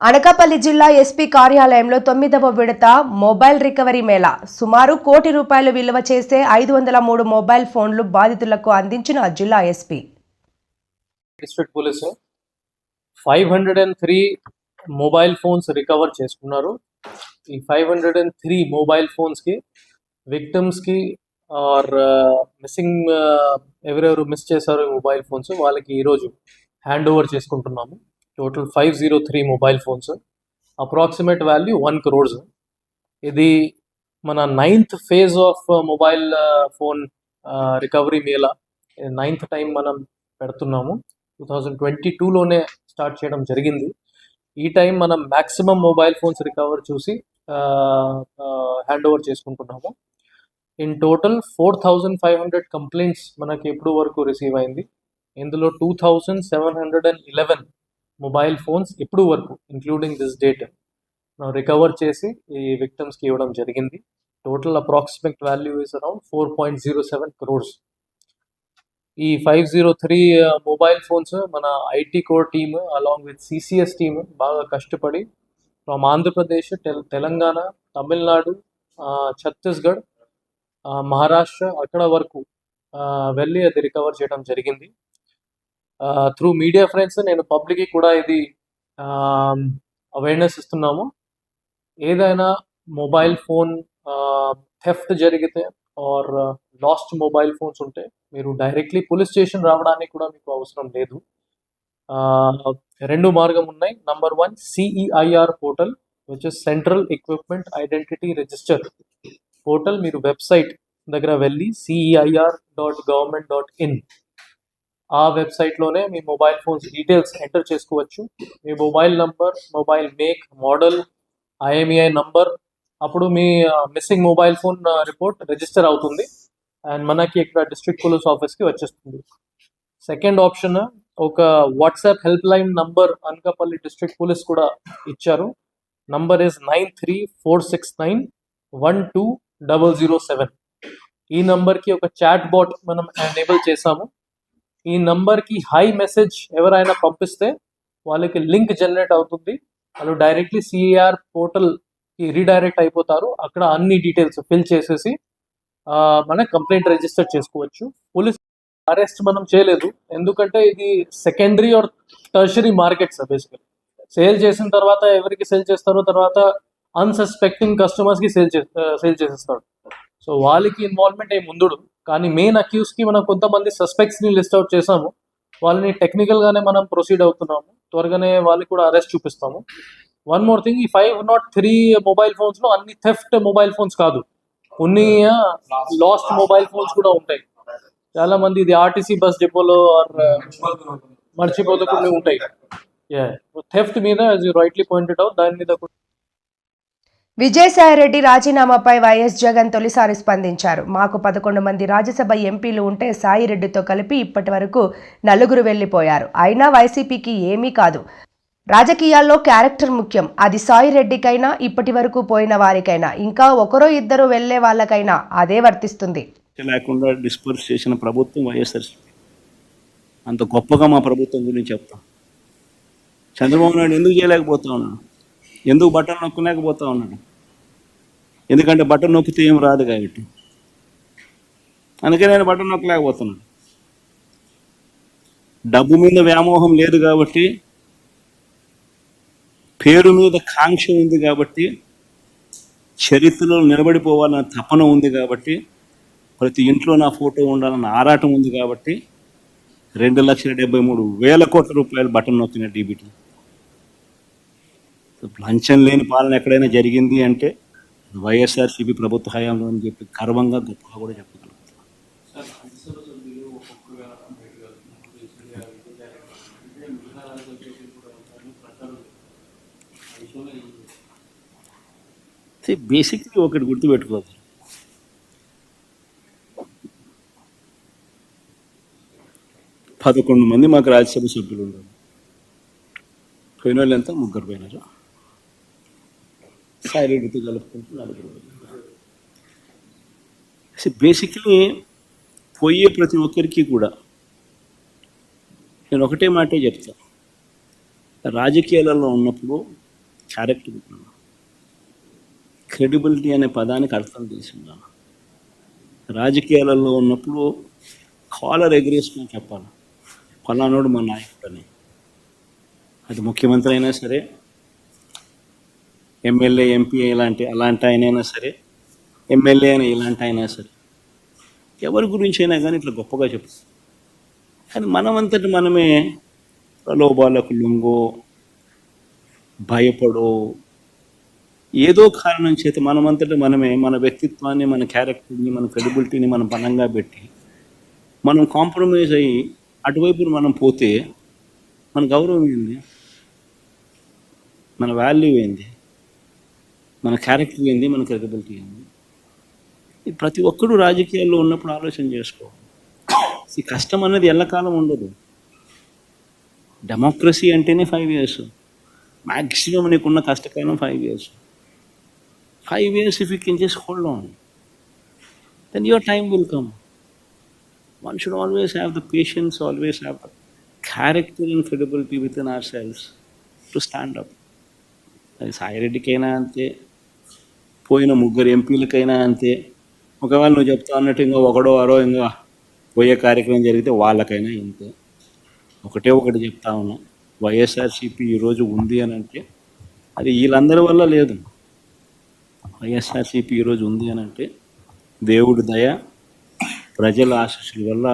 అనకాపల్లి జిల్లా ఎస్పీ కార్యాలయంలో 9వ విడత మొబైల్ రికవరీ మేళా సుమారు ₹1 కోటి విలువ చేసే 503 మొబైల్ ఫోన్లు బాధితులకు అందించిన జిల్లా SP. District police 503 mobile phones recover చేసుకున్నారు. ఈ 503 మొబైల్ ఫోన్స్ కి విక్టిమ్స్ కి ఆర్ మిస్సింగ్ ఎవరెవరు మిస్ చేశారో ఈ మొబైల్ ఫోన్స్ వాళ్ళకి ఈరోజు హ్యాండ్ ఓవర్ చేసుకుంటున్నాము. Total 503 mobile phones, approximate value 1 crore. ఇది మన 9th phase of mobile phone recovery Mela, 9th time మనం పెడుతున్నాము. 2022లోనే స్టార్ట్ చేయడం జరిగింది. ఈ టైం మనం మ్యాక్సిమం మొబైల్ ఫోన్స్ రికవర్ చూసి హ్యాండ్ ఓవర్ చేసుకుంటున్నాము. ఇన్ టోటల్ 4500 కంప్లైంట్స్ మనకి ఇప్పుడు వరకు రిసీవ్ అయింది. ఇందులో 2711 మొబైల్ ఫోన్స్ ఇప్పుడు వరకు ఇంక్లూడింగ్ దిస్ డేట్ రికవర్ చేసి ఈ విక్టిమ్స్కి ఇవ్వడం జరిగింది. Total approximate value is around 4.07 crores. ఈ 503 మొబైల్ ఫోన్స్ మన IT core team along with CCS team బాగా కష్టపడి ఫ్రమ్ ఆంధ్రప్రదేశ్, తెలంగాణ, తమిళనాడు, ఛత్తీస్గఢ్, మహారాష్ట్ర అక్కడ వరకు వెళ్ళి అది రికవర్ చేయడం జరిగింది. త్రూ మీడియా ఫ్రెండ్స్ నేను పబ్లిక్కి కూడా ఇది అవేర్నెస్ ఇస్తున్నాము. ఏదైనా మొబైల్ ఫోన్ థెఫ్ట్ జరిగితే ఆర్ లాస్ట్ మొబైల్ ఫోన్స్ ఉంటే మీరు డైరెక్ట్లీ పోలీస్ స్టేషన్ రావడానికి కూడా మీకు అవసరం లేదు. 2 మార్గం ఉన్నాయి. Number 1 CEIR portal, which is central equipment identity register portal. మీరు వెబ్సైట్ దగ్గర వెళ్ళి CEIR.government.in ఆ వెబ్సైట్లోనే మీ మొబైల్ ఫోన్స్ డీటెయిల్స్ ఎంటర్ చేసుకోవచ్చు. మీ mobile number, mobile make, model, IMEI number, అప్పుడు మీ missing mobile phone report register అవుతుంది అండ్ మనకి ఇక్కడ డిస్ట్రిక్ట్ పోలీస్ ఆఫీస్కి వచ్చేస్తుంది. సెకండ్ ఆప్షన్, ఒక WhatsApp helpline number Anakapalli district police కూడా ఇచ్చారు. Number is 9346912007. ఈ నంబర్కి ఒక చాట్ బాట్ మనం ఎనేబుల్ చేసాము. ఈ నంబర్కి హై మెసేజ్ ఎవరైనా పంపిస్తే వాళ్ళకి లింక్ జనరేట్ అవుతుంది. వాళ్ళు డైరెక్ట్లీ CEIR పోర్టల్కి రీడైరెక్ట్ అయిపోతారు. అక్కడ అన్ని డీటెయిల్స్ ఫిల్ చేసేసి మన కంప్లైంట్ రిజిస్టర్ చేసుకోవచ్చు. పోలీస్ అరెస్ట్ మనం చేయలేదు, ఎందుకంటే ఇది secondary are tertiary markets. Basically sale చేసిన తర్వాత ఎవరికి సేల్ చేస్తారో తర్వాత అన్సస్పెక్టింగ్ కస్టమర్స్కి సేల్ చేసేస్తాడు. సో వాళ్ళకి ఇన్వాల్వ్మెంట్ ఏమి ఉండదు. కానీ మెయిన్ అక్యూస్కి మనం కొంతమంది సస్పెక్ట్స్ని లిస్ట్ అవుట్ చేసాము. వాళ్ళని టెక్నికల్గానే మనం ప్రొసీడ్ అవుతున్నాము. త్వరగానే వాళ్ళకి కూడా అరెస్ట్ చూపిస్తాము. వన్ మోర్ థింగ్, ఈ 503 మొబైల్ ఫోన్స్లో అన్ని థెఫ్ట్ మొబైల్ ఫోన్స్ కాదు, కొన్ని లాస్ట్ మొబైల్ ఫోన్స్ కూడా ఉంటాయి. చాలా మంది ఇది ఆర్టీసీ బస్ డిపోలో మర్చిపోతే కొన్ని ఉంటాయి. థెఫ్ట్ మీద as you rightly pointed out, దాని మీద విజయసాయిరెడ్డి రాజీనామాపై వైఎస్ జగన్ తొలిసారి స్పందించారు. మాకు 11 మంది రాజ్యసభ ఎంపీలు ఉంటే సాయిరెడ్డితో కలిపి ఇప్పటి వరకు 4 వెళ్లిపోయారు. అయినా వైసీపీకి ఏమీ కాదు. రాజకీయాల్లో క్యారెక్టర్ ముఖ్యం. అది సాయిరెడ్డికైనా ఇప్పటి వరకు పోయిన వారికైనా ఇంకా ఒకరో ఇద్దరు వెళ్లే వాళ్ళకైనా అదే వర్తిస్తుంది. లేకుండా డిస్పర్స్ చేసిన ప్రభుత్వం వైఎస్ఆర్. అంత గొప్పగా మా ప్రభుత్వం గురించి చెప్తాం. చంద్రబాబు నాయుడు ఎందుకు చేయలేకపోతా ఉన్నాడు? ఎందుకు బటన్ నొక్కలేకపోతా ఉన్నాడు? ఎందుకంటే బటన్ నొక్కితే ఏం రాదు కాబట్టి. అందుకే నేను బటన్ నొక్కలేకపోతున్నాను. డబ్బు మీద వ్యామోహం లేదు కాబట్టి, పేరు మీద కాంక్ష ఉంది కాబట్టి, చరిత్రలో నిలబడిపోవాలన్న తపన ఉంది కాబట్టి, ప్రతి ఇంట్లో నా ఫోటో ఉండాలన్న ఆరాటం ఉంది కాబట్టి 2,73,000 కోట్ల రూపాయలు బటన్ నొక్కిన డీబీటీ. లంచం లేని పాలన ఎక్కడైనా జరిగింది అంటే వైఎస్ఆర్సీపీ ప్రభుత్వ హయాంలో అని చెప్పి గర్వంగా గొప్పగా కూడా చెప్పగలుగుతాం. బేసిక్లీ ఒకటి గుర్తుపెట్టుకోవాలి, పదకొండు మంది మాకు రాజ్యసభ సభ్యులు ఉన్నారు. పోయిన వాళ్ళు ఎంత? 3 పోయినారు. సాయిరెడ్డితో కలుపుకుంటూ 4. బేసిక్లీ పోయే ప్రతి ఒక్కరికి కూడా నేను ఒకటే మాటే చెప్తా, రాజకీయాలలో ఉన్నప్పుడు క్యారెక్టర్ ఉండాలి. క్రెడిబిలిటీ అనే పదానికి అర్థం తెలిసి ఉండాలి. రాజకీయాలలో ఉన్నప్పుడు కాలర్ ఎగరేసుకొని చెప్పాలి, ఫలానోడు మా నాయకుడు అని. అది ముఖ్యమంత్రి అయినా సరే, ఎమ్మెల్యే ఎంపీ అలాంటి ఆయనైనా సరే, ఎమ్మెల్యే అయినా ఇలాంటి అయినా సరే, ఎవరి గురించి అయినా కానీ ఇట్లా గొప్పగా చెప్తాం. కానీ మనమంతటి మనమే ప్రలోభాలకు లొంగో, భయపడో, ఏదో కారణం చేత మనమంతటి మనమే మన వ్యక్తిత్వాన్ని, మన క్యారెక్టర్ని, మన క్రెడిబిలిటీని మనం బలంగా పెట్టి మనం కాంప్రమైజ్ అయ్యి అటువైపు మనం పోతే మన గౌరవం ఏంది, మన వాల్యూ ఏంది, మన క్యారెక్టర్ ఏంది, మన క్రెడిబిలిటీ ఏంది? ఇది ప్రతి ఒక్కరూ రాజకీయాల్లో ఉన్నప్పుడు ఆలోచన చేసుకోవాలి. ఈ కష్టం అన్నది ఎల్లకాలం ఉండదు. డెమోక్రసీ అంటేనే 5 years. మ్యాక్సిమం నీకున్న కష్టకాలం 5 years. 5 years if you can just hold on, then your time will come. One should always have the patience, always have the character and credibility within ourselves to stand up. అది సాయిరెడ్డికైనా అంతే, పోయిన 3 ఎంపీలకైనా అంతే. ఒకవేళ నువ్వు చెప్తా అన్నట్టు ఇంకా ఒకడో అరో ఇంకా పోయే కార్యక్రమం జరిగితే వాళ్ళకైనా ఇంతే. ఒకటి చెప్తా ఉన్నా, వైఎస్ఆర్సీపీ ఈరోజు ఉంది అని అంటే అది వీళ్ళందరి వల్ల లేదు. వైఎస్ఆర్సీపీ ఈరోజు ఉంది అని అంటే దేవుడి దయ, ప్రజల ఆశీస్సుల వల్ల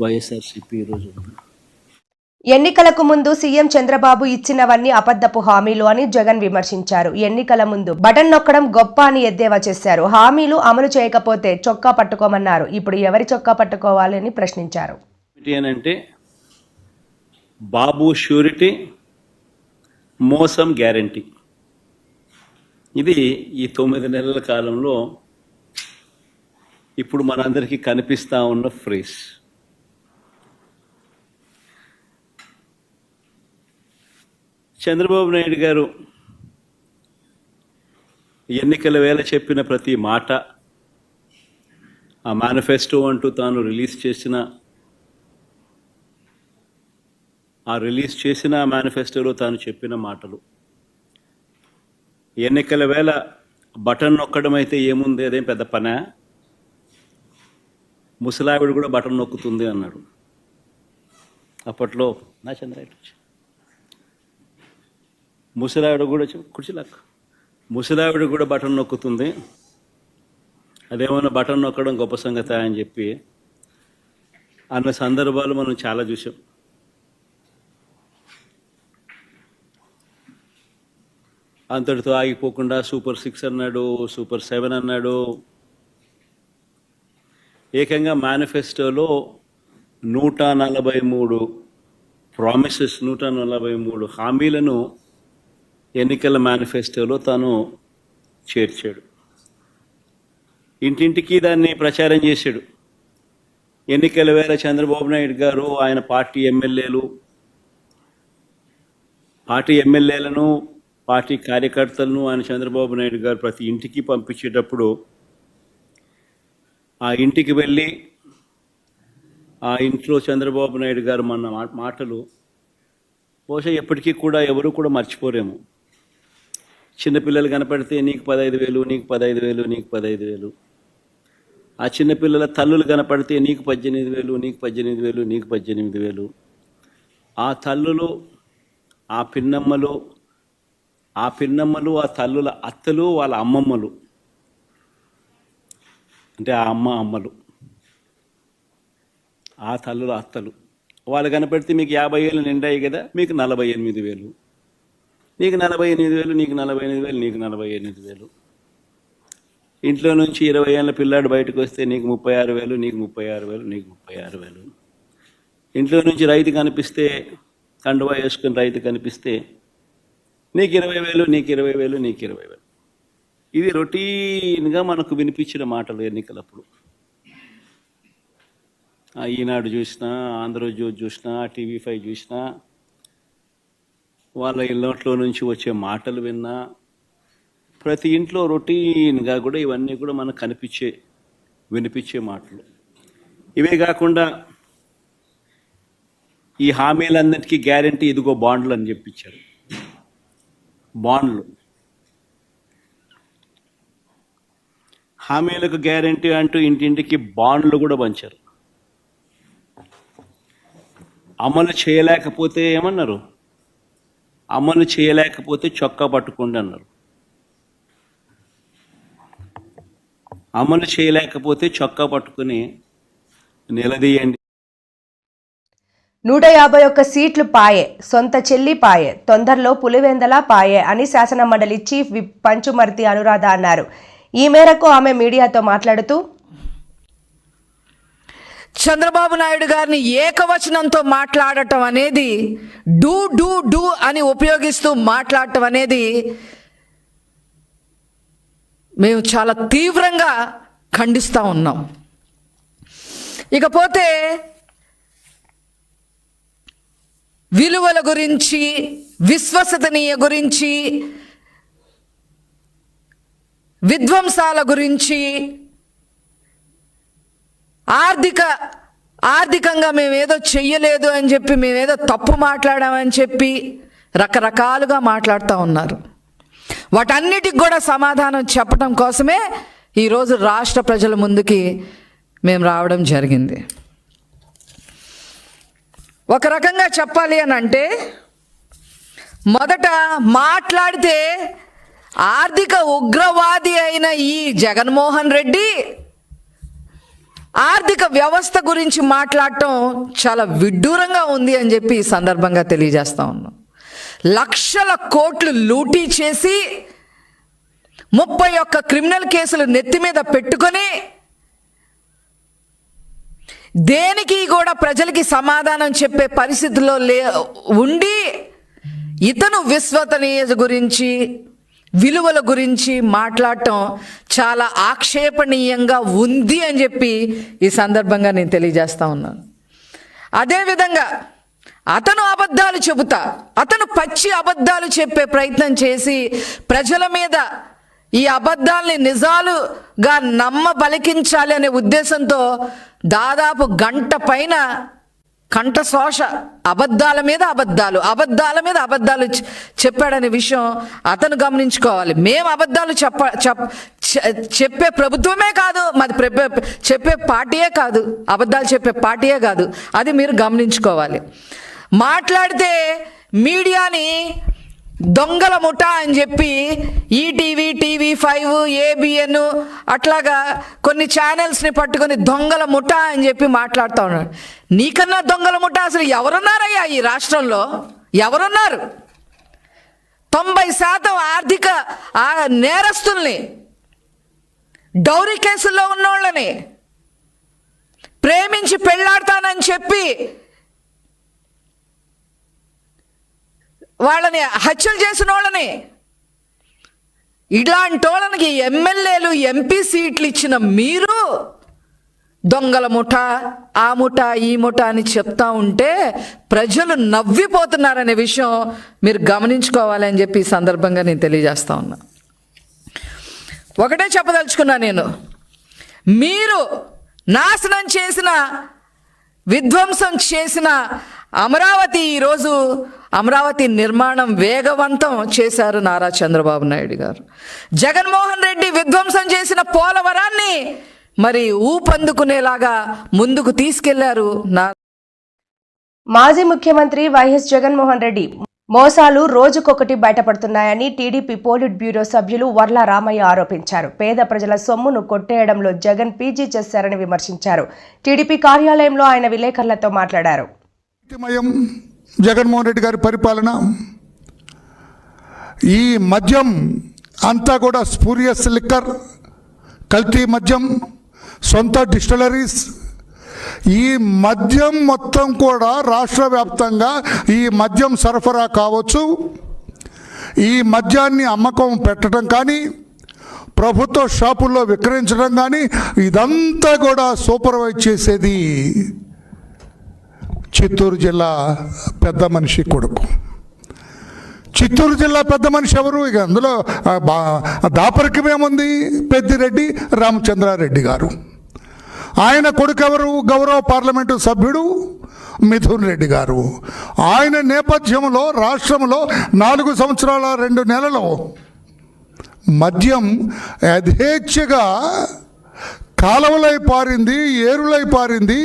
వైఎస్ఆర్సీపీ ఈరోజు ఉంది. ఎన్నికలకు ముందు సీఎం చంద్రబాబు ఇచ్చినవన్నీ అబద్ధపు హామీలు అని జగన్ విమర్శించారు. ఎన్నికల ముందు బటన్ నొక్కడం గొప్ప అని ఎద్దేవా చేశారు. హామీలు అమలు చేయకపోతే చొక్కా పట్టుకోమన్నారు. ఇప్పుడు ఎవరి చొక్కా పట్టుకోవాలని ప్రశ్నించారు. అంటే బాబు ష్యూరిటీ, మోసం గ్యారంటీ. ఇది ఈ 9 నెలల కాలంలో ఇప్పుడు మనందరికీ కనిపిస్తూ ఉన్న ఫ్రేజ్. చంద్రబాబు నాయుడు గారు ఎన్నికల వేళ చెప్పిన ప్రతి మాట, ఆ మేనిఫెస్టో అంటూ తాను రిలీజ్ చేసిన మేనిఫెస్టోలో తాను చెప్పిన మాటలు, ఎన్నికల వేళ బటన్ నొక్కడం అయితే ఏముంది, అదేం పెద్ద పనా, ముసలావిడ కూడా బటన్ నొక్కుతుంది అన్నాడు అప్పట్లో. నా చంద్రాయుడు ముసలావిడ కూడా ముసలావిడ కూడా బటన్ నొక్కుతుంది, అదేమన్నా బటన్ నొక్కడం గొప్ప సంగతి అని చెప్పి అన్న సందర్భాలు మనం చాలా చూసాం. అంతటితో ఆగిపోకుండా సూపర్ 6 అన్నాడు, సూపర్ 7 అన్నాడు. ఏకంగా మేనిఫెస్టోలో 143 ప్రామిసెస్, 143 హామీలను ఎన్నికల మేనిఫెస్టోలో తాను చేర్చాడు. ఇంటింటికి దాన్ని ప్రచారం చేశాడు. ఎన్నికల వేళ చంద్రబాబు నాయుడు గారు ఆయన పార్టీ ఎమ్మెల్యేలను, పార్టీ కార్యకర్తలను ఆయన చంద్రబాబు నాయుడు గారు ప్రతి ఇంటికి పంపించేటప్పుడు ఆ ఇంటికి వెళ్ళి ఆ ఇంట్లో చంద్రబాబు నాయుడు గారు మన మాటలు బహుశా ఎప్పటికీ కూడా ఎవరు కూడా మర్చిపోరేమో. చిన్నపిల్లలు కనపడితే నీకు 15,000, నీకు 15,000, నీకు 15,000. ఆ చిన్నపిల్లల తల్లులు కనపడితే నీకు 18,000, నీకు 18,000, నీకు 18,000. ఆ తల్లులు, ఆ పిన్నమ్మలు, ఆ తల్లుల అత్తలు, వాళ్ళ అమ్మమ్మలు, అంటే ఆ అమ్మలు, ఆ తల్లుల అత్తలు, వాళ్ళు కనపడితే మీకు 50,000 నిండాయి కదా, మీకు 48,000, నీకు 48,000, నీకు 48,000, నీకు 48,000. ఇంట్లో నుంచి 20 ఏళ్ళ పిల్లాడు బయటకు వస్తే నీకు 36,000, నీకు 36,000, నీకు 36,000. ఇంట్లో నుంచి రైతు కనిపిస్తే, కండువా వేసుకుని రైతు కనిపిస్తే నీకు 20,000, నీకు 20,000, నీకు 20,000. ఇది రొటీన్గా మనకు వినిపించిన మాటలు ఎన్నికలప్పుడు. ఈనాడు చూసినా, ఆంధ్రజ్యోతి చూసినా, TV5 చూసినా, వాళ్ళ ఇళ్ళట్లో నుంచి వచ్చే మాటలు విన్నా, ప్రతి ఇంట్లో రొటీన్గా కూడా ఇవన్నీ కూడా మనకు వినిపించే మాటలు. ఇవే కాకుండా ఈ హామీలన్నిటికీ గ్యారంటీ ఇదిగో బాండ్లు అని చెప్పించారు. బాండ్లు, హామీలకు గ్యారంటీ అంటూ ఇంటింటికి బాండ్లు కూడా పంచారు. అమలు చేయలేకపోతే ఏమన్నారు? అమలు చేయలేకపోతే చొక్కా పట్టుకోండి అన్నారు. అమలు చేయలేకపోతే చొక్కా పట్టుకుని నిలదీయండి. 151 సీట్లు పాయే, సొంత చెల్లి పాయే, తొందరలో పులివెందల పాయే అని శాసనమండలి చీఫ్ విప్ పంచుమర్తి అనురాధ అన్నారు. ఈ మేరకు ఆమె మీడియాతో మాట్లాడుతూ, చంద్రబాబు నాయుడు గారిని ఏకవచనంతో మాట్లాడటం అనేది, డూ డూ డూ అని ఉపయోగిస్తూ మాట్లాడటం అనేది మేము చాలా తీవ్రంగా ఖండిస్తూ ఉన్నాం. ఇకపోతే విలువల గురించి, విశ్వసనీయ గురించి, విధ్వంసాల గురించి, ఆర్థికంగా మేమేదో చెయ్యలేదు అని చెప్పి, మేమేదో తప్పు మాట్లాడామని చెప్పి రకరకాలుగా మాట్లాడుతూ ఉన్నారు. వాటన్నిటికి కూడా సమాధానం చెప్పడం కోసమే ఈరోజు రాష్ట్ర ప్రజల ముందుకి మేము రావడం జరిగింది. ఒక రకంగా చెప్పాలి అని అంటే, మొదట మాట్లాడితే ఆర్థిక ఉగ్రవాది అయిన ఈ జగన్మోహన్ రెడ్డి ఆర్థిక వ్యవస్థ గురించి మాట్లాడటం చాలా విడ్డూరంగా ఉంది అని చెప్పి ఈ సందర్భంగా తెలియజేస్తా ఉన్నాం. లక్షల కోట్లు లూటీ చేసి 31 క్రిమినల్ కేసులు నెత్తి మీద పెట్టుకొని దేనికి కూడా ప్రజలకి సమాధానం చెప్పే పరిస్థితిలో ఉండి, ఇతను విశ్వసనీయత గురించి, విలువల గురించి మాట్లాడటం చాలా ఆక్షేపణీయంగా ఉంది అని చెప్పి ఈ సందర్భంగా నేను తెలియజేస్తా ఉన్నాను. అదేవిధంగా అతను అబద్ధాలు చెబుతా, అతను పచ్చి అబద్ధాలు చెప్పే ప్రయత్నం చేసి ప్రజల మీద ఈ అబద్ధాలని నిజాలుగా బలికించాలి అనే ఉద్దేశంతో దాదాపు గంట పైన కంఠశోష అబద్ధాల మీద అబద్ధాలు చెప్పాడనే విషయం అతను గమనించుకోవాలి. మేము అబద్ధాలు చెప్పే ప్రభుత్వమే కాదు, మాది చెప్పే పార్టీయే కాదు, అబద్ధాలు చెప్పే పార్టీయే కాదు. అది మీరు గమనించుకోవాలి. మాట్లాడితే మీడియాని దొంగల ముఠా అని చెప్పి ఈటీవీ, TV5, ABN అట్లాగా కొన్ని ఛానల్స్ని పట్టుకొని దొంగల ముఠా అని చెప్పి మాట్లాడుతూ ఉన్నాడు. నీకన్నా దొంగల ముఠా అసలు ఎవరున్నారయ్యా ఈ రాష్ట్రంలో? ఎవరున్నారు? 90% ఆర్థిక నేరస్తుల్ని, డౌరీ కేసుల్లో ఉన్నోళ్ళని, ప్రేమించి పెళ్ళాడతానని చెప్పి వాళ్ళని హత్యలు చేసిన వాళ్ళని, ఇలాంటి వాళ్ళకి ఎమ్మెల్యేలు, MP సీట్లు ఇచ్చిన మీరు దొంగల ముఠా, ఆ ముఠా, ఈ ముఠా అని చెప్తా ఉంటే ప్రజలు నవ్విపోతున్నారనే విషయం మీరు గమనించుకోవాలని చెప్పి ఈ సందర్భంగా నేను తెలియజేస్తా ఉన్నా. ఒకటే చెప్పదలుచుకున్నా నేను, మీరు నాశనం చేసిన, విధ్వంసం చేసిన అమరావతి, ఈరోజు అమరావతి నిర్మాణం వేగవంతం చేశారు నారా చంద్రబాబు నాయుడు గారు. జగన్మోహన్ రెడ్డి విధ్వంసం చేసిన పోలవరాన్ని మరి ఊపందుకునేలాగా ముందుకు తీసుకెళ్లారు. మాజీ ముఖ్యమంత్రి వైఎస్ జగన్మోహన్ రెడ్డి మోసాలు రోజుకొకటి బయటపడుతున్నాయని టీడీపీ పోలిట్ బ్యూరో సభ్యులు వర్ల రామయ్య ఆరోపించారు. పేద ప్రజల సొమ్మును కొట్టేయడంలో జగన్ పీజీ చేశారని విమర్శించారు. టీడీపీ కార్యాలయంలో ఆయన విలేకరులతో మాట్లాడారు. జగన్మోహన్ రెడ్డి గారి పరిపాలన, ఈ మద్యం అంతా కూడా స్పూరియస్ లిక్కర్, కల్తీ మద్యం, సొంత డిస్టిలరీస్, ఈ మద్యం మొత్తం కూడా రాష్ట్ర వ్యాప్తంగా ఈ మద్యం సరఫరా కావచ్చు, ఈ మద్యాన్ని అమ్మకం పెట్టడం కానీ, ప్రభుత్వ షాపుల్లో విక్రయించడం కానీ, ఇదంతా కూడా సూపర్వైజ్ చేసేది చిత్తూరు జిల్లా పెద్ద మనిషి కొడుకు. చిత్తూరు జిల్లా పెద్ద మనిషి ఎవరు? ఇక అందులో దాపరికమేముంది? పెద్దిరెడ్డి రామచంద్రారెడ్డి గారు. ఆయన కొడుకు ఎవరు? గౌరవ పార్లమెంటు సభ్యుడు మిథున్ రెడ్డి గారు. ఆయన నేపథ్యంలో రాష్ట్రంలో 4 సంవత్సరాల 2 నెలలు మద్యం యథేచ్ఛగా కాలువలై పారింది, ఏరులై పారింది,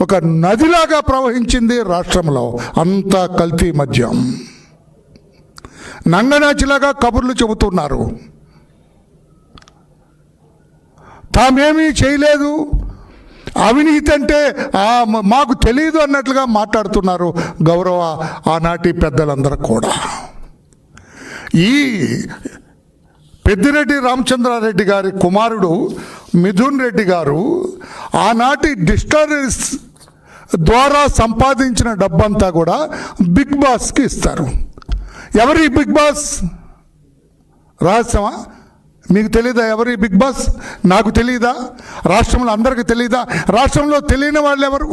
ఒక నదిలాగా ప్రవహించింది రాష్ట్రంలో. అంతా కల్తీ మద్యం. నంగనాచిలాగా కబుర్లు చెబుతున్నారు, తామేమీ చేయలేదు, అవినీతి అంటే మాకు తెలియదు అన్నట్లుగా మాట్లాడుతున్నారు గౌరవ ఆనాటి పెద్దలందరూ కూడా. ఈ పెద్దిరెడ్డి రామచంద్రారెడ్డి గారి కుమారుడు మిథున్ రెడ్డి గారు ఆనాటి డిస్టరీస్ ద్వారా సంపాదించిన డబ్బంతా కూడా బిగ్ బాస్కి ఇస్తారు. ఎవరి బిగ్ బాస్? రహస్యమా? మీకు తెలీదా ఎవరి బిగ్ బాస్? నాకు తెలీదా? రాష్ట్రంలో అందరికీ తెలీదా? రాష్ట్రంలో తెలియని వాళ్ళు ఎవరు?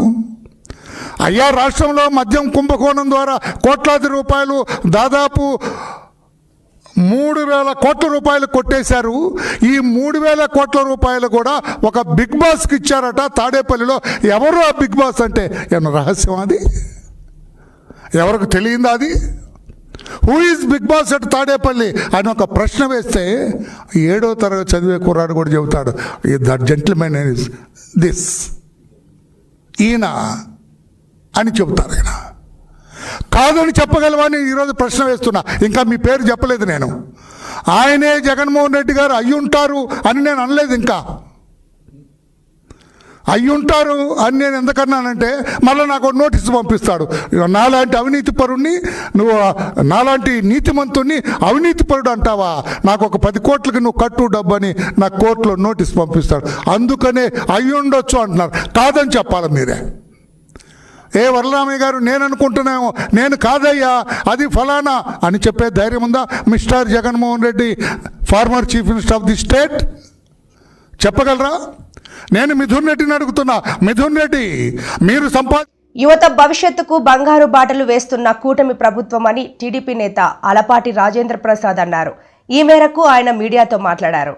అయ్యా, రాష్ట్రంలో మద్యం కుంభకోణం ద్వారా కోట్లాది రూపాయలు, దాదాపు 3,000 కోట్ల రూపాయలు కొట్టేశారు. ఈ 3,000 కోట్ల రూపాయలు కూడా ఒక బిగ్ బాస్కి ఇచ్చారట తాడేపల్లిలో. ఎవరు ఆ బిగ్ బాస్ అంటే? ఏమన్నా రహస్యం అది? ఎవరికి తెలియందా అది? Who is big boss at Tadepalli అని ఒక ప్రశ్న వేస్తే 7వ తరగతి చదివే కుర్రాడు కూడా చెబుతాడు, దట్ జెంటిల్మెన్ ఇస్ దిస్, ఈయన అని చెబుతారు. ఆయన కాదని చెప్పగలవని ఈరోజు ప్రశ్న వేస్తున్నా. ఇంకా మీ పేరు చెప్పలేదు నేను. ఆయనే జగన్మోహన్ రెడ్డి గారు అయ్యుంటారు అని నేను అనలేదు. ఇంకా అయ్యుంటారు అని నేను ఎందుకన్నానంటే మళ్ళీ నాకు నోటీసు పంపిస్తాడు. నాలాంటి అవినీతి పరుణ్ణి నువ్వు, నాలాంటి నీతిమంతుణ్ణి అవినీతి పరుడు అంటావా? నాకు ఒక 10 కోట్లకి నువ్వు కట్టు డబ్బు అని నాకు కోర్టులో నోటీసు పంపిస్తాడు. అందుకనే అయ్యుండొచ్చు అంటున్నారు. కాదని చెప్పాలి మీరే. వరలరామయ్య గారు నేను అనుకుంటున్నాము, నేను కాదయ్యా అది ఫలానా అని చెప్పే ధైర్యం ఉందా mister Jaganmohan Reddy, former chief minister of the state? చెప్పగలరా? నేను మిథున్ రెడ్డిని అడుగుతున్నా. మిథున్ రెడ్డి, మీరు యువత భవిష్యత్తుకు బంగారు బాటలు వేస్తున్న కూటమి ప్రభుత్వం అని టీడీపీ నేత అలపాటి రాజేంద్ర ప్రసాద్ అన్నారు. ఈ మేరకు ఆయన మీడియాతో మాట్లాడారు.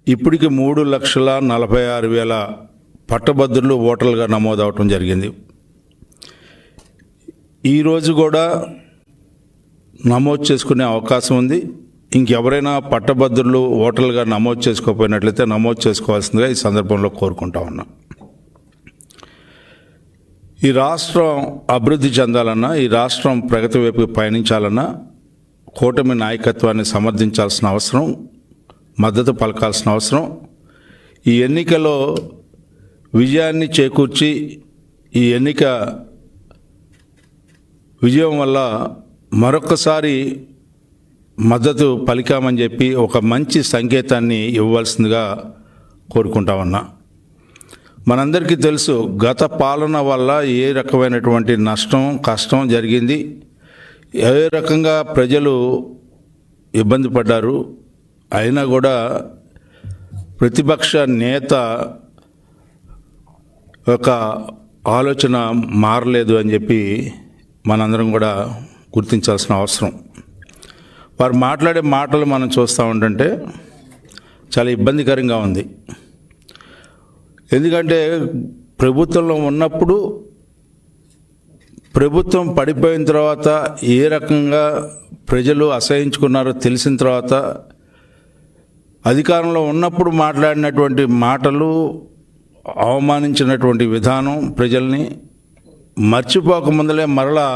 ఇప్పటికి 3,46,000 పట్టభద్రులు ఓటర్లుగా నమోదవటం జరిగింది. ఈరోజు కూడా నమోదు చేసుకునే అవకాశం ఉంది. ఇంకెవరైనా పట్టభద్రులు ఓటర్లుగా నమోదు చేసుకోకపోయినట్లయితే నమోదు చేసుకోవాల్సిందిగా ఈ సందర్భంలో కోరుకుంటా ఉన్నా. ఈ రాష్ట్రం అభివృద్ధి చెందాలన్నా, ఈ రాష్ట్రం ప్రగతి వైపు పయనించాలన్నా కూటమి నాయకత్వాన్ని సమర్థించాల్సిన అవసరం, మద్దతు పలకాల్సిన అవసరం. ఈ ఎన్నికలో విజయాన్ని చేకూర్చి ఈ ఎన్నిక విజయం వల్ల మరొకసారి మద్దతు పలికామని చెప్పి ఒక మంచి సంకేతాన్ని ఇవ్వవలసిందిగా కోరుకుంటా ఉన్నా. మనందరికీ తెలుసు గత పాలన వల్ల ఏ రకమైనటువంటి నష్టం, కష్టం జరిగింది, ఏ రకంగా ప్రజలు ఇబ్బంది పడ్డారు. అయినా కూడా ప్రతిపక్ష నేత ఒక ఆలోచన మారలేదు అని చెప్పి మనందరం కూడా గుర్తించాల్సిన అవసరం. వారు మాట్లాడే మాటలు మనం చూస్తూ ఉంటుంటే చాలా ఇబ్బందికరంగా ఉంది. ఎందుకంటే ప్రభుత్వంలో ఉన్నప్పుడు, ప్రభుత్వం పడిపోయిన తర్వాత ఏ రకంగా ప్రజలు అసహించుకున్నారో తెలిసిన తర్వాత అధికారంలో ఉన్నప్పుడు మాట్లాడినటువంటి మాటలు, అవమానించినటువంటి విధానం ప్రజల్ని మర్చిపోకముందలే మరలా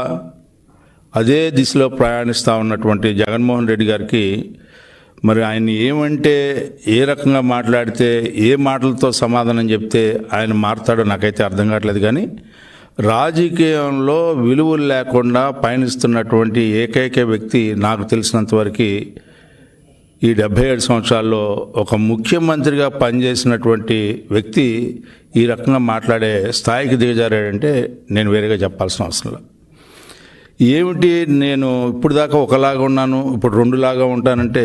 అదే దిశలో ప్రయాణిస్తూ ఉన్నటువంటి జగన్మోహన్ రెడ్డి గారికి మరి ఆయన ఏమంటే, ఏ రకంగా మాట్లాడితే, ఏ మాటలతో సమాధానం చెప్తే ఆయన మారుతాడో నాకైతే అర్థం కావట్లేదు. కానీ రాజకీయంలో విలువలు లేకుండా పయనిస్తున్నటువంటి ఏకైక వ్యక్తి నాకు తెలిసినంతవరకు ఈ 77 సంవత్సరాల్లో ఒక ముఖ్యమంత్రిగా పనిచేసినటువంటి వ్యక్తి ఈ రకంగా మాట్లాడే స్థాయికి దిగజారాడంటే నేను వేరేగా చెప్పాల్సిన అవసరం లేదు. ఏమిటి, నేను ఇప్పుడు దాకా ఒకలాగా ఉన్నాను, ఇప్పుడు 2లాగా ఉంటానంటే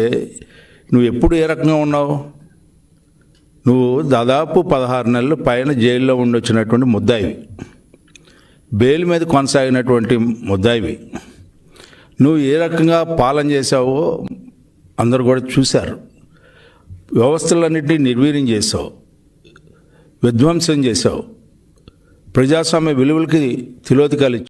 నువ్వు ఎప్పుడు ఏ రకంగా ఉన్నావు? నువ్వు దాదాపు 16 నెలలు పైన జైల్లో ఉండొచ్చినటువంటి ముద్దాయివి, బెయిల్ మీద కొనసాగినటువంటి ముద్దాయివి. నువ్వు ఏ రకంగా పాలన చేశావో అందరూ కూడా చూశారు. వ్యవస్థలన్నింటినీ నిర్వీర్యం చేశావు, విధ్వంసం చేశావు, ప్రజాస్వామ్య విలువలకి తిలోదకాలు